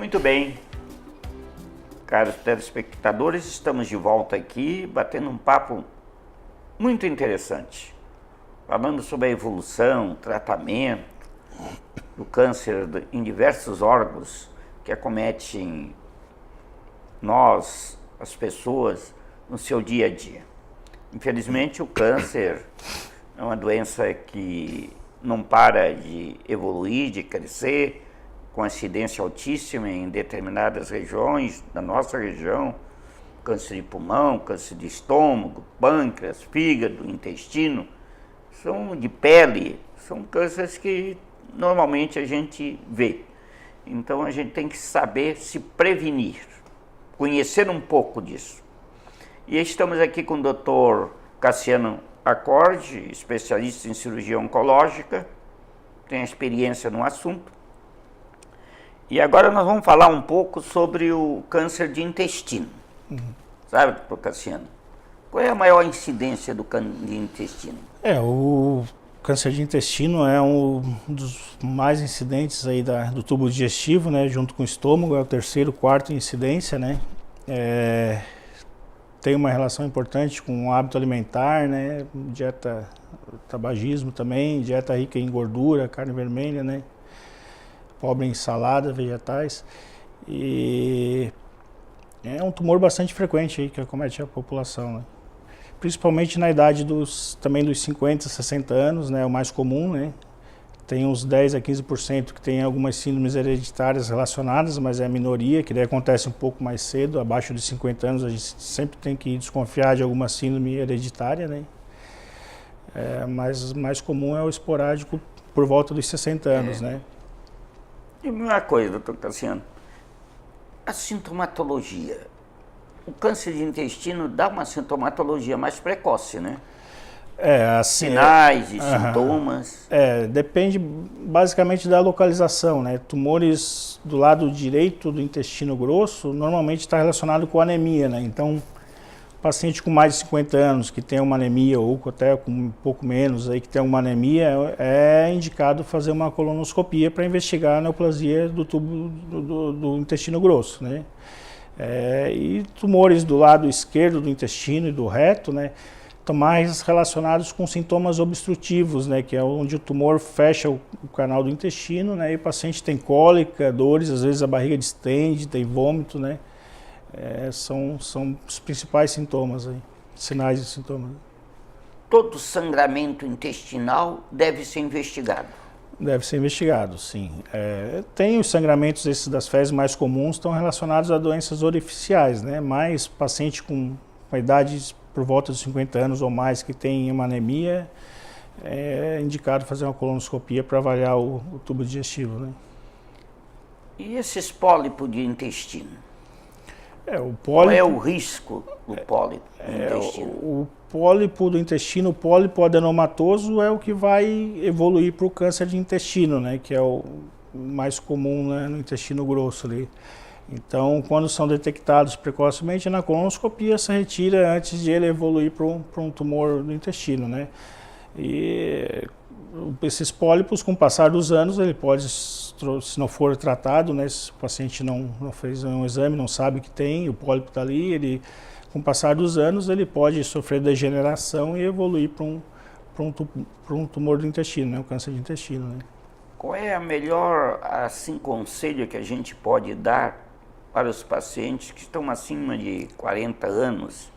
Muito bem, caros telespectadores, estamos de volta aqui batendo um papo muito interessante, falando sobre a evolução, tratamento do câncer em diversos órgãos que acometem nós, as pessoas, no seu dia a dia. Infelizmente, o câncer é uma doença que não para de evoluir, de crescer, com incidência altíssima em determinadas regiões da nossa região, câncer de pulmão, câncer de estômago, pâncreas, fígado, intestino, são de pele, são cânceres que normalmente a gente vê. Então a gente tem que saber se prevenir, conhecer um pouco disso. E estamos aqui com o Dr. Cassiano Acorde, especialista em cirurgia oncológica, tem experiência no assunto. E agora nós vamos falar um pouco sobre o câncer de intestino. Sabe, doutor Cassiano? Qual é a maior incidência do câncer de intestino? O câncer de intestino é um dos mais incidentes aí do tubo digestivo, né? Junto com o estômago, é o terceiro, quarto incidência, né? Tem uma relação importante com o hábito alimentar, né? Dieta, tabagismo também, dieta rica em gordura, carne vermelha, né? Pobre em salada, vegetais, e é um tumor bastante frequente aí que acomete a população, né? Principalmente na idade também dos 50, 60 anos, né? O mais comum, né? Tem uns 10 a 15% que tem algumas síndromes hereditárias relacionadas, mas é a minoria, que daí acontece um pouco mais cedo, abaixo de 50 anos a gente sempre tem que desconfiar de alguma síndrome hereditária, né? Mas o mais comum é o esporádico por volta dos 60 anos, né? E uma coisa, doutor Cassiano, a sintomatologia. O câncer de intestino dá uma sintomatologia mais precoce, né? Sinais e sintomas. Depende basicamente da localização, né? Tumores do lado direito do intestino grosso normalmente está relacionado com anemia, né? Então, paciente com mais de 50 anos que tem uma anemia, ou até com um pouco menos, aí, que tem uma anemia, é indicado fazer uma colonoscopia para investigar a neoplasia do tubo do intestino grosso, né? E tumores do lado esquerdo do intestino e do reto, né, estão mais relacionados com sintomas obstrutivos, né, que é onde o tumor fecha o canal do intestino, né, e o paciente tem cólica, dores, às vezes a barriga distende, tem vômito, né? São os principais sintomas aí, sinais e sintomas. Todo sangramento intestinal deve ser investigado. Deve ser investigado, sim. Tem os sangramentos, esses das fezes mais comuns, estão relacionados a doenças orificiais, né? Mas paciente com uma idade por volta de 50 anos ou mais que tem uma anemia, é indicado fazer uma colonoscopia para avaliar o tubo digestivo, né? E esses pólipos de intestino? Qual é o risco do pólipo do intestino? O pólipo do intestino, o pólipo adenomatoso é o que vai evoluir para o câncer de intestino, né? Que é o mais comum, né, no intestino grosso ali. Então, quando são detectados precocemente, na colonoscopia se retira antes de ele evoluir para um tumor do intestino, né? E esses pólipos, com o passar dos anos, ele pode, se não for tratado, né, se o paciente não fez um exame, não sabe que tem, o pólipo está ali, com o passar dos anos, ele pode sofrer degeneração e evoluir para um tumor do intestino, né, um câncer de intestino, né? Qual é a melhor, assim, conselho que a gente pode dar para os pacientes que estão acima de 40 anos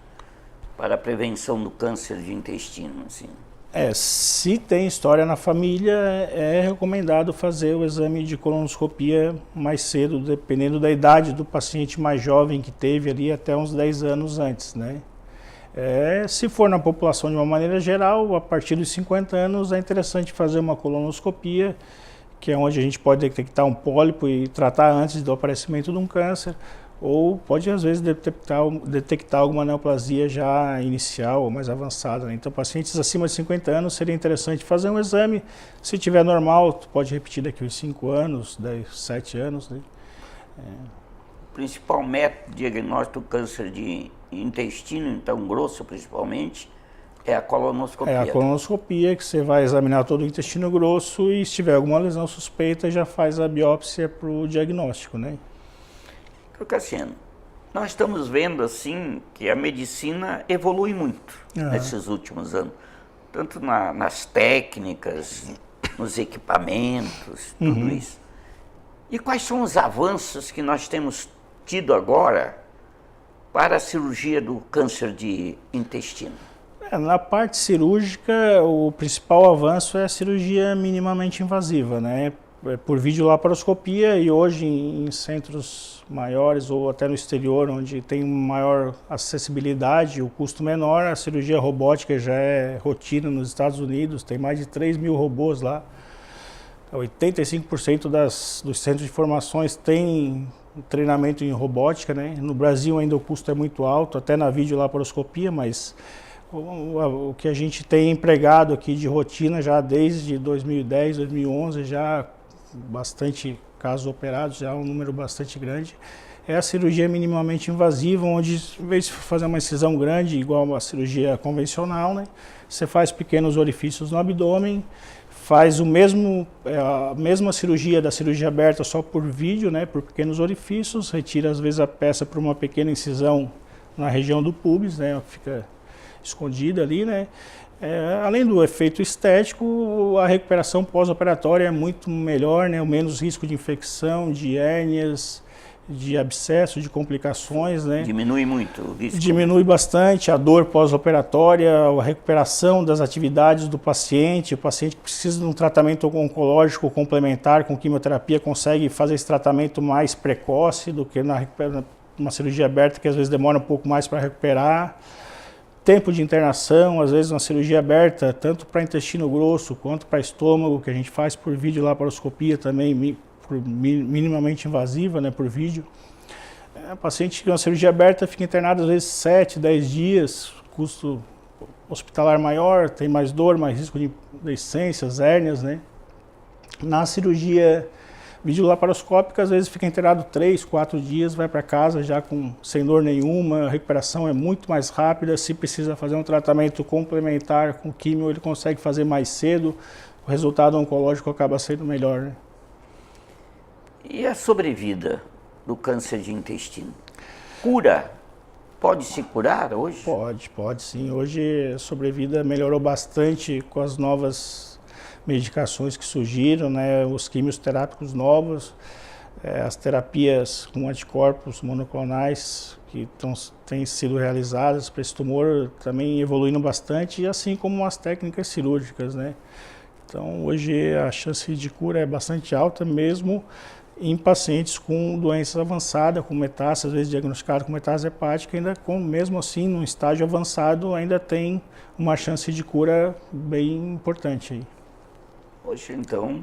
para a prevenção do câncer de intestino, assim? Se tem história na família, é recomendado fazer o exame de colonoscopia mais cedo, dependendo da idade do paciente mais jovem que teve ali, até uns 10 anos antes, né? Se for na população de uma maneira geral, a partir dos 50 anos é interessante fazer uma colonoscopia, que é onde a gente pode detectar um pólipo e tratar antes do aparecimento de um câncer, ou pode às vezes detectar alguma neoplasia já inicial ou mais avançada, né? Então, pacientes acima de 50 anos seria interessante fazer um exame. Se tiver normal, pode repetir daqui uns 5 anos, 10, 7 anos, né? O principal método de diagnóstico do câncer de intestino, então grosso principalmente, é a colonoscopia. É a colonoscopia, que você vai examinar todo o intestino grosso e se tiver alguma lesão suspeita já faz a biópsia para o diagnóstico, né? Cassiano, nós estamos vendo assim que a medicina evolui muito nesses últimos anos, tanto nas técnicas, nos equipamentos, tudo isso. E quais são os avanços que nós temos tido agora para a cirurgia do câncer de intestino? Na parte cirúrgica, o principal avanço é a cirurgia minimamente invasiva, né? Por videolaparoscopia, e hoje em centros maiores ou até no exterior, onde tem maior acessibilidade, o custo menor, a cirurgia robótica já é rotina nos Estados Unidos, tem mais de 3 mil robôs lá. 85% dos centros de formações têm treinamento em robótica, né? No Brasil ainda o custo é muito alto, até na videolaparoscopia, mas o que a gente tem empregado aqui de rotina já desde 2010, 2011, já bastante casos operados, já um número bastante grande, é a cirurgia minimamente invasiva, onde em vez de fazer uma incisão grande, igual a cirurgia convencional, né, você faz pequenos orifícios no abdômen, faz a mesma cirurgia da cirurgia aberta só por vídeo, né, por pequenos orifícios, retira às vezes a peça por uma pequena incisão na região do pubis, né, fica escondida ali, né? Além do efeito estético, a recuperação pós-operatória é muito melhor, né? O menos risco de infecção, de hérnias, de abscesso, de complicações, né? Diminui muito o risco? Diminui bastante a dor pós-operatória, a recuperação das atividades do paciente. O paciente que precisa de um tratamento oncológico complementar com quimioterapia consegue fazer esse tratamento mais precoce do que numa cirurgia aberta, que às vezes demora um pouco mais para recuperar. Tempo de internação, às vezes uma cirurgia aberta, tanto para intestino grosso quanto para estômago, que a gente faz por videolaparoscopia também, minimamente invasiva, né, por vídeo. O paciente com uma cirurgia aberta fica internado às vezes 7, 10 dias, custo hospitalar maior, tem mais dor, mais risco de deiscências, hérnias, né. Na cirurgia videolaparoscópica, às vezes fica internado 3, 4 dias, vai para casa já sem dor nenhuma, a recuperação é muito mais rápida. Se precisa fazer um tratamento complementar com químio, ele consegue fazer mais cedo, o resultado oncológico acaba sendo melhor, né? E a sobrevida do câncer de intestino? Cura? Pode se curar hoje? Pode sim. Hoje a sobrevida melhorou bastante com as novas medicações que surgiram, né, os quimioterápicos novos, as terapias com anticorpos monoclonais que têm sido realizadas para esse tumor também evoluindo bastante, assim como as técnicas cirúrgicas, né. Então hoje a chance de cura é bastante alta, mesmo em pacientes com doenças avançadas, com metástase, às vezes diagnosticado com metástase hepática, mesmo assim, num estágio avançado, ainda tem uma chance de cura bem importante aí. Hoje, então,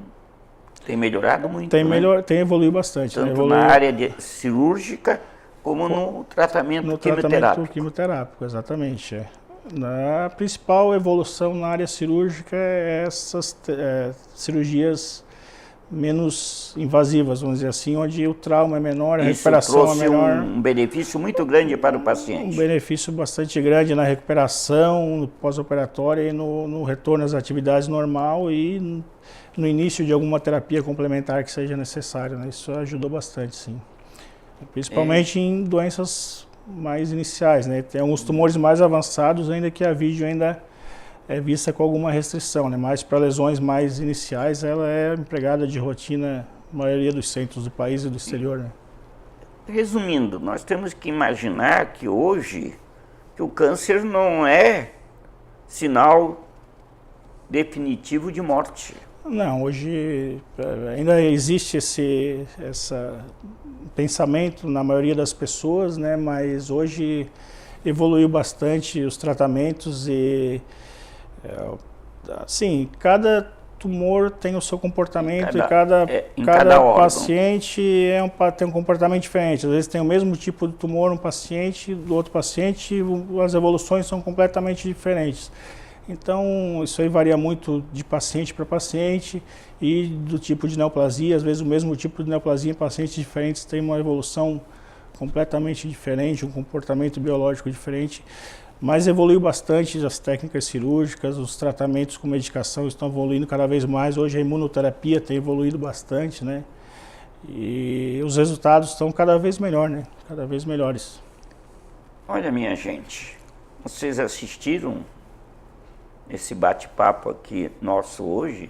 tem melhorado muito, tem evoluído bastante. Tanto na área cirúrgica, como no tratamento quimioterápico. Tratamento quimioterápico, exatamente. A principal evolução na área cirúrgica é essas cirurgias menos invasivas, vamos dizer assim, onde o trauma é menor, a recuperação é menor. Um benefício muito grande para o paciente. Um benefício bastante grande na recuperação, no pós-operatório e no retorno às atividades normal e no início de alguma terapia complementar que seja necessária, né? Isso ajudou bastante, sim. Principalmente em doenças mais iniciais, né? Tem alguns tumores mais avançados ainda que a vídeo ainda é vista com alguma restrição, né? Mas para lesões mais iniciais, ela é empregada de rotina na maioria dos centros do país e do exterior, né? Resumindo, nós temos que imaginar que hoje que o câncer não é sinal definitivo de morte. Não, hoje ainda existe esse pensamento na maioria das pessoas, né? Mas hoje evoluiu bastante os tratamentos e assim, cada tumor tem o seu comportamento e cada paciente tem um comportamento diferente. Às vezes tem o mesmo tipo de tumor um paciente, do outro paciente, as evoluções são completamente diferentes. Então, isso aí varia muito de paciente para paciente e do tipo de neoplasia. Às vezes o mesmo tipo de neoplasia em pacientes diferentes tem uma evolução completamente diferente, um comportamento biológico diferente. Mas evoluiu bastante as técnicas cirúrgicas, os tratamentos com medicação estão evoluindo cada vez mais. Hoje a imunoterapia tem evoluído bastante, né? E os resultados estão cada vez melhor, né? Cada vez melhores. Olha, minha gente, vocês assistiram esse bate-papo aqui nosso hoje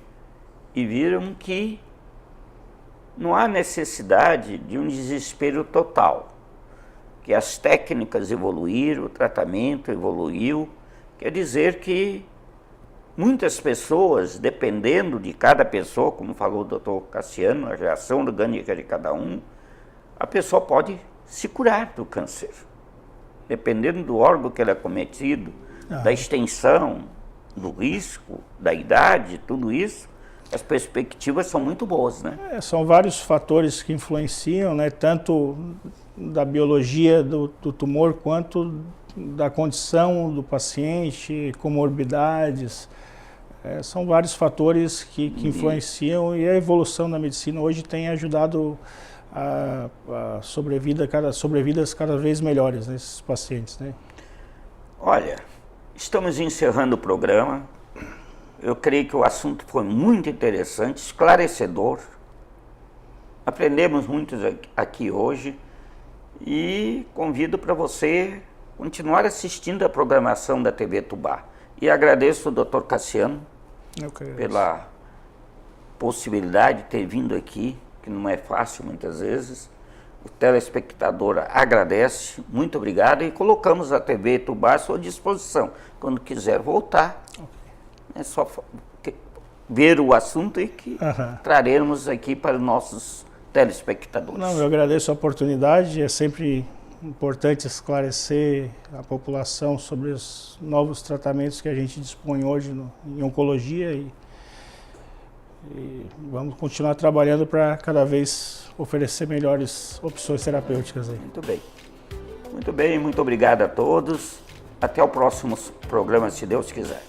e viram que não há necessidade de um desespero total, que as técnicas evoluíram, o tratamento evoluiu, quer dizer que muitas pessoas, dependendo de cada pessoa, como falou o doutor Cassiano, a reação orgânica de cada um, a pessoa pode se curar do câncer. Dependendo do órgão que ele é cometido, da extensão, do risco, da idade, tudo isso, as perspectivas são muito boas, né? São vários fatores que influenciam, né? Tanto da biologia do tumor quanto da condição do paciente, comorbidades. São vários fatores que influenciam, e a evolução da medicina hoje tem ajudado a sobrevidas cada vez melhores nesses pacientes, né? Olha, estamos encerrando o programa. Eu creio que o assunto foi muito interessante, esclarecedor. Aprendemos muito aqui hoje e convido para você continuar assistindo a programação da TV Tubá. E agradeço ao Dr. Cassiano pela possibilidade de ter vindo aqui, que não é fácil muitas vezes. O telespectador agradece, muito obrigado, e colocamos a TV Tubá à sua disposição. Quando quiser voltar, é só ver o assunto e que traremos aqui para os nossos telespectadores. Não, eu agradeço a oportunidade, é sempre importante esclarecer a população sobre os novos tratamentos que a gente dispõe hoje em oncologia e vamos continuar trabalhando para cada vez oferecer melhores opções terapêuticas aí. Muito bem. Muito bem, muito obrigado a todos. Até o próximo programa, se Deus quiser.